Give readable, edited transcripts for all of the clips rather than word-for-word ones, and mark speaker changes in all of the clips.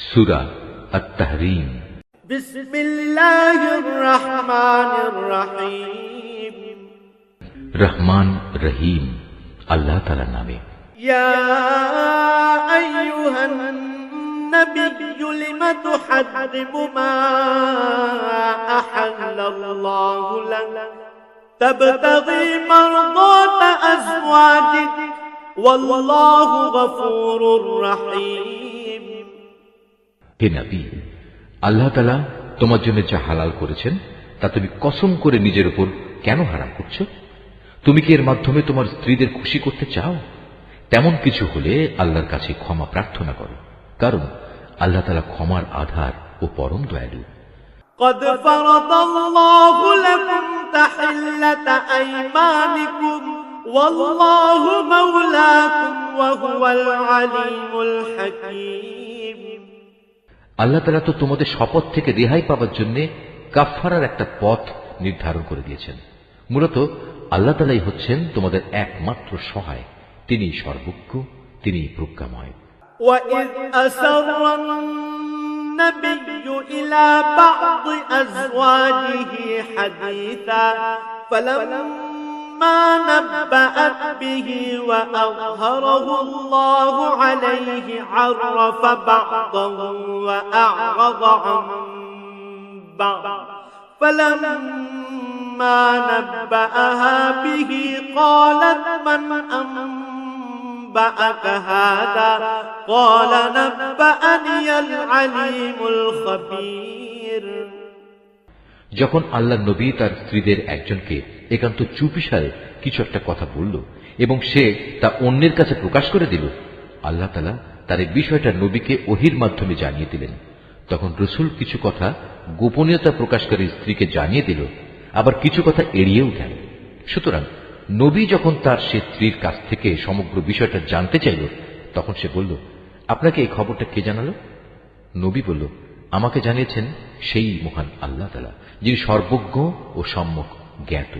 Speaker 1: সূরা আত-তাহরীম।
Speaker 2: বিসমিল্লাহির রহমানির রহিম।
Speaker 1: রহমান রহিম আল্লাহ তাআলার নামে।
Speaker 2: ইয়া আইয়ুহান নাবিয়্যু লিমা তুহাররিমু মা আহাল্লাল্লাহু লাক তাবতাগী মারদাতা আজওয়াজিক ওয়াল্লাহু গফুরুর রহিম।
Speaker 1: হে নবী, আল্লাহ তাআলা তোমার জন্য যা হালাল করেছেন তা তুমি কসম করে নিজের উপর কেন হারাম করছো? তুমি কি এর মাধ্যমে তোমার স্ত্রীদের খুশি করতে চাও? তেমন কিছু হলে আল্লাহর কাছে ক্ষমা প্রার্থনা করো, কারণ আল্লাহ তাআলা ক্ষমার আধার ও পরম দয়ালু।
Speaker 2: قد فرض الله لكم تحلة أيمانكم والله مولاكم وهو العليم الحكيم।
Speaker 1: আল্লাহ তাআলা তো তোমাদের শপথ থেকে রেহাই পাওয়ার জন্য কাফফারার একটা পথ নির্ধারণ করে দিয়েছেন। মূলত আল্লাহ তাআলাই হচ্ছেন তোমাদের একমাত্র সহায়, তিনি সর্বজ্ঞ, তিনি প্রজ্ঞাময়।
Speaker 2: وَإِذْ أَسَرَّ النَّبِيُّ إِلَى بَعْضِ أَزْوَاجِهِ حَدِيثًا فَلَمَّا نَبَّأَتْ بِهِ وَأَظْهَرَهُ اللَّهُ عَلَيْهِ عَرَّفَ بَعْضَهُ وَأَعْرَضَ عَن بَعْضٍ فَلَمَّا نَبَّأَهَا بِهِ قَالَتْ مَنْ أنبأك هذا قال نبأني العليم الخبير।
Speaker 1: যখন আল্লাহ নবী তার স্ত্রীদের একজনকে একান্ত চুপিসারে কিছু একটা কথা বলল এবং সে তা অন্যের কাছে প্রকাশ করে দিল, আল্লাহ তাআলা তার এই বিষয়টা নবীকে ওহীর মাধ্যমে জানিয়ে দিলেন। তখন রাসূল কিছু কথা গোপনীয়তা প্রকাশকারী স্ত্রীকে জানিয়ে দিল, আবার কিছু কথা এড়িয়েও গেল। সুতরাং নবী যখন তার সে স্ত্রীর কাছ থেকে সমগ্র বিষয়টা জানতে চাইল, তখন সে বলল, আপনাকে এই খবরটা কে জানালো? নবী বলল, আমাকে জানিয়েছেন সেই মহান আল্লাহ তাআলা, যিনি সর্বজ্ঞ ও সম্যক জ্ঞাত।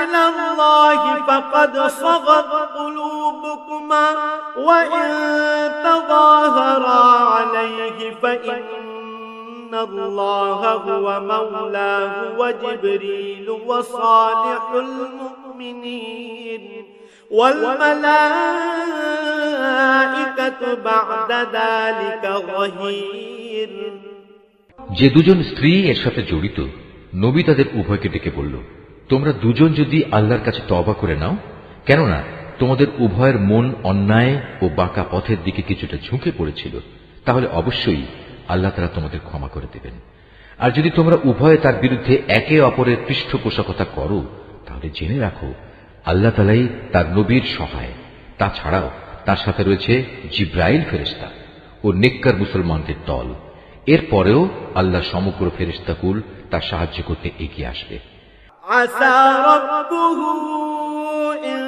Speaker 2: إلى الله فقد صغت قلوبكما وإن تظاهرا عليه فإن الله هو مولاه وجبريل وصالح المؤمنين والملائكة بعد ذلك ظهير।
Speaker 1: যে দুজন স্ত্রী এর সাথে জড়িত, নবী তাদের উভয়কে ডেকে বলল, তোমরা দুজন যদি আল্লাহর কাছে তওবা করে নাও, কেননা তোমাদের উভয়ের মন অন্যায় ও বাঁকা পথের দিকে কিছুটা ঝুঁকে পড়েছিল, তাহলে অবশ্যই আল্লাহ তাআলা তোমাদের ক্ষমা করে দেবেন। আর যদি তোমরা উভয়ে তার বিরুদ্ধে একে অপরের পৃষ্ঠপোষকতা করো, তাহলে জেনে রাখো আল্লাহ তাআলাই তার নবীর সহায়। তাছাড়াও তার সাথে রয়েছে জিব্রাইল ফেরেশতা ও নেককার মুসলমানদের দল। এরপরেও আল্লাহ সমগ্র ফেরেশতাকুল তার সাহায্য করতে এগিয়ে আসবে।
Speaker 2: عسى ربه إن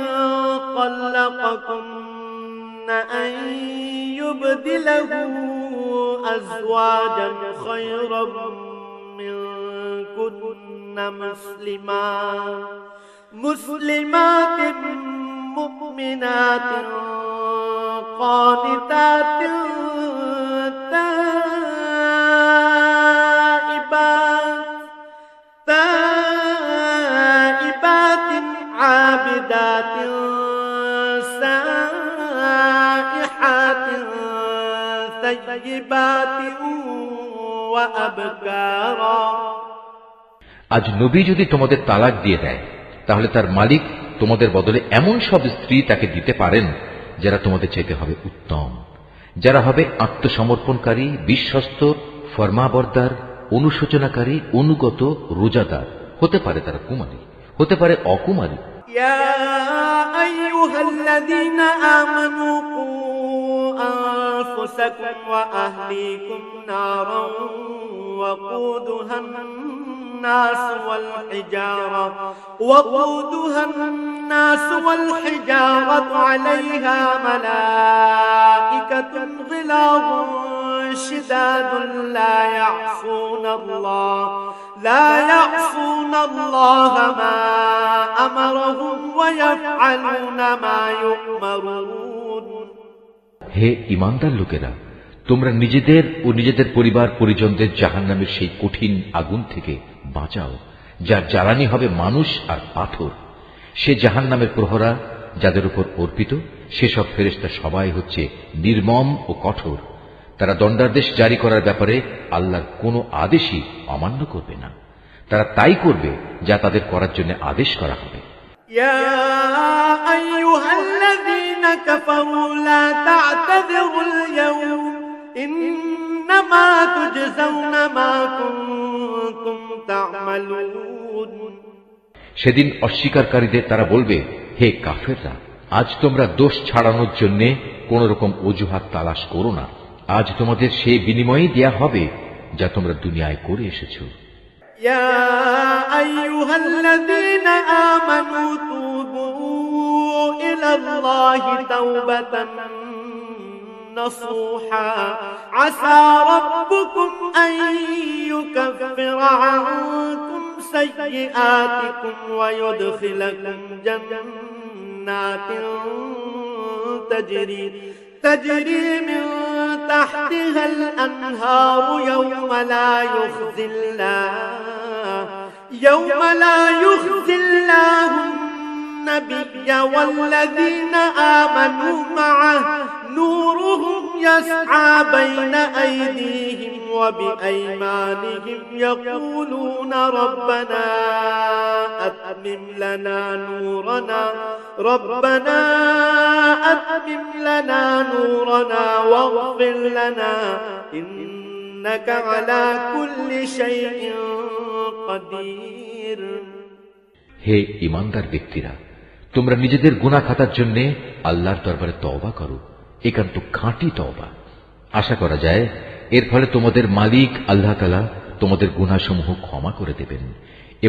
Speaker 2: طلقكن أن يبدله أزواجا خيرا منكن مسلمات مؤمنات قانتات تائبات عابدات سائحات ثيبات وأبكارا।
Speaker 1: আজ নবী যদি তোমাদের তালাক দিয়ে দেয়, তাহলে তার মালিক তোমাদের বদলে এমন সব স্ত্রী তাকে দিতে পারেন যারা তোমাদের চাইতে হবে উত্তম, যারা হবে আত্মসমর্পণকারী, বিশ্বস্ত, ফরমাবরদার, অনুশোচনাকারী, অনুগত, রোজাদার। হতে পারে তারা কুমারী, হতে পারে অকুমারী।
Speaker 2: ইয়া আইয়ুহাল্লাযীনা আমানু কু আনফুসাকুম ওয়া আহলিকুম নারান ওয়াকুদুহান الناس والحجارة عليها ملائكة غلاظ شداد لا يعصون الله ما أمرهم ويفعلون ما يؤمرون।
Speaker 1: হে ঈমানদার লোকেরা, তোমরা নিজেদের ও নিজেদের পরিবার পরিজনদের জাহান্নামের সেই কঠিন আগুন থেকে বাঁচাও, যার জ্বালানি হবে মানুষ আর পাথর। সে জাহান্নামের প্রহরা যাদের উপর অর্পিত, সেসব ফেরেশতা সবাই হচ্ছে নির্মম ও কঠোর। তারা দণ্ডাদেশ জারি করার ব্যাপারে আল্লাহর কোনো আদেশই অমান্য করবে না। তারা তাই করবে যা তাদের করার জন্য আদেশ করা হবে।
Speaker 2: يا أيها الذين كفروا لا تعتذروا اليوم إنما تجزون ما كنتم تعملون।
Speaker 1: সেদিন অস্বীকারীদের তারা বলবে, হে কাফেররা, আজ তোমরা দোষ ছাড়ানোর জন্য কোন রকম অজুহাত তালাশ করো না। আজ তোমাদের সেই বিনিময়ই দেয়া হবে যা তোমরা দুনিয়ায় করে এসেছো।
Speaker 2: يا أيها الذين آمنوا توبوا إلى الله توبة نصوحا عسى ربكم أن يكفر عنكم سيئاتكم ويدخلكم جنات تجري من تحتها الأنهار يوم لا يخزي الله النبي والذين آمنوا معه نورهم يسعى بين أيديهم وبأيمانهم يقولون ربنا أتمم لنا نورنا واغفر لنا إنك على كل شيء قدير।
Speaker 1: হে ঈমানদার ব্যক্তিরা, তোমরা নিজেদের গুনাহ খাতার জন্য আল্লাহর দরবারে তওবা করো, একান্ত খাঁটি তওবা। আশা করা যায় এর ফলে তোমাদের মালিক আল্লাহ তাআলা তোমাদের গুনাহসমূহ ক্ষমা করে দেবেন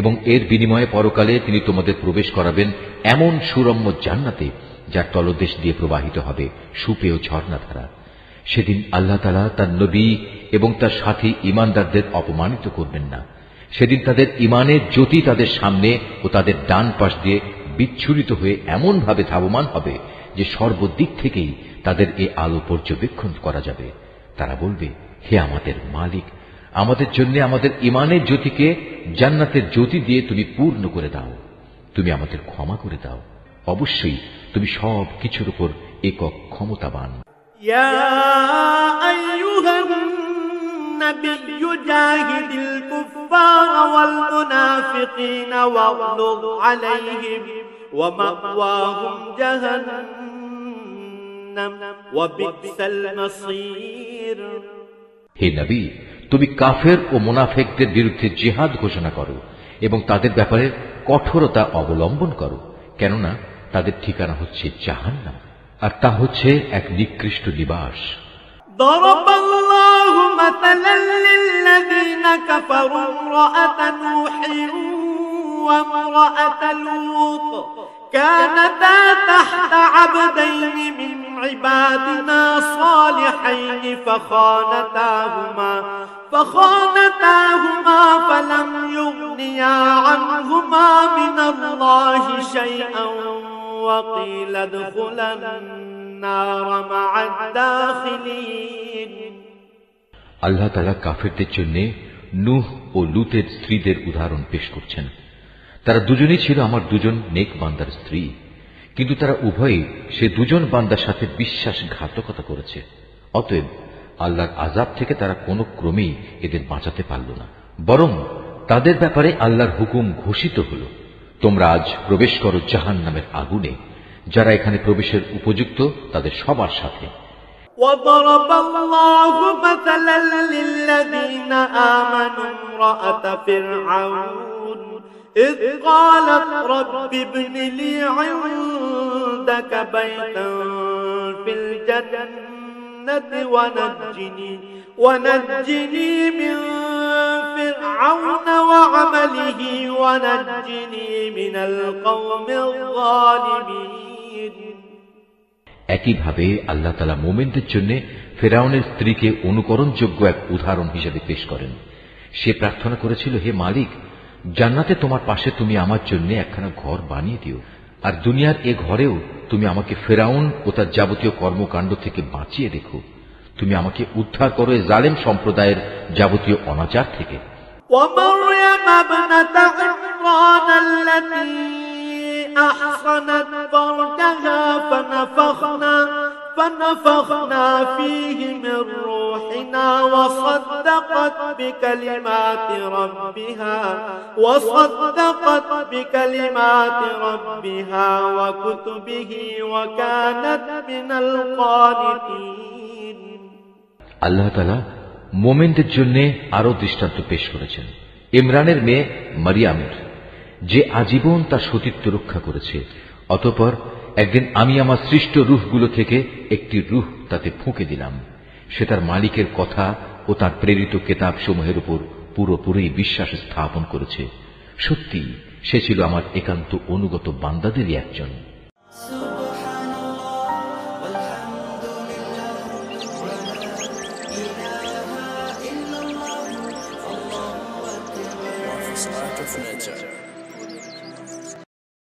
Speaker 1: এবং এর বিনিময়ে পরকালে তিনি তোমাদের প্রবেশ করাবেন এমন সুরম্য জান্নাতে যার তলদেশ দিয়ে প্রবাহিত হবে সুপেয় ঝর্ণাধারা। সেদিন আল্লাহ তাআলা তার নবী এবং তার সাথী ঈমানদারদের অপমানিত করবেন না। সেদিন তাদের ঈমানের জ্যোতি তাদের সামনে ও তাদের ডান পাশ দিয়ে বিচ্ছুরিত হয়ে এমন ভাবে ধাবমান হবে যে সর্বদিক থেকেই তাদের এ আলো পর্যবেক্ষণ করা যাবে। তারা বলবে, হে আমাদের মালিক, আমাদের জন্য আমাদের ঈমানের জ্যোতিকে জান্নাতের জ্যোতি দিয়ে তুমি পূর্ণ করে দাও, তুমি আমাদের ক্ষমা করে দাও। অবশ্যই তুমি সব কিছুর উপর একক ক্ষমতাবান।
Speaker 2: يا أيها النبي جاهد الكفار والمنافقين واغلظ عليهم ومأواهم جهنم وبئس المصير।
Speaker 1: হে নবী, তুমি কাফের ও মুনাফিকদের বিরুদ্ধে জিহাদ ঘোষণা করো এবং তাদের ব্যাপারে কঠোরতা অবলম্বন করো, কেননা তাদের ঠিকানা হচ্ছে জাহান্নাম, আর তা হচ্ছে এক নিকৃষ্ট নিবাস।
Speaker 2: ضرب الله مثلا للذين كفروا امرأة نوح وامرأة لوط كانتا تحت عبدين من عبادنا صالحين فخانتاهما فلم يغنيا عنهما من الله شيئا وقيل ادخلا النار مع الداخلين।
Speaker 1: আল্লাহ তাআলা কাফেরদের জন্য নূহ ও লূতের স্ত্রীদের উদাহরণ পেশ করছেন। তারা দুজনেই ছিল আমার দুজন নেক বান্দার স্ত্রী, কিন্তু তারা উভয়ই সে দুজন বান্দার সাথে বিশ্বাসঘাতকতা করেছে। অতএব আল্লাহর আযাব থেকে তারা কোনো ক্রমেই এদের বাঁচাতে পারল না, বরং তাদের ব্যাপারে আল্লাহর হুকুম ঘোষিত হল, তোমরা আজ প্রবেশ করো জাহান্নামের আগুনে। যারা এখানে প্রবেশের উপযুক্ত তাদের সবার সাথে।
Speaker 2: وضرب الله مثلا للذين آمنوا امرأة فرعون إذ قالت رب ابن لي عندك بيتا في الجنة ونجني من فرعون وعمله ونجني من القوم الظالمين।
Speaker 1: একইভাবে আল্লাহ তাআলা মুমিনদের জন্য ফিরআউনের স্ত্রীকে অনুকরণযোগ্য এক উদাহরণ হিসেবে পেশ করেন। সে প্রার্থনা করেছিল, হে মালিক, জান্নাতে তোমার পাশে তুমি আমার জন্য একখানা ঘর বানিয়ে দিও, আর দুনিয়ার এ ঘরেও তুমি আমাকে ফেরাউন ও তার যাবতীয় কর্মকাণ্ড থেকে বাঁচিয়ে রেখো। তুমি আমাকে উদ্ধার করো এ জালেম সম্প্রদায়ের যাবতীয় অনাচার থেকে।
Speaker 2: ومريم ابنة عمران التي أحصنت فرجها فنفخنا فيه من روحنا وصدقت بكلمات ربها وكتبه وكانت من القانتين।
Speaker 1: আল্লাহ তাআলা মোমেনদের জন্য আরো দৃষ্টান্ত পেশ করেছেন ইমরানের মেয়ে মারিয়ামের, যে আজীবন তার সতীত্ব রক্ষা করেছে। অতঃপর একদিন আমি আমার সৃষ্ট রূহগুলো থেকে একটি রূহ তাতে ফুঁকে দিলাম। সে তার মালিকের কথা ও তার প্রেরিত কেতাব সমূহের উপর পুরোপুরি বিশ্বাস স্থাপন করেছে। সত্যি সে ছিল আমার একান্ত অনুগত বান্দাদেরই একজন।
Speaker 3: Art of Nature.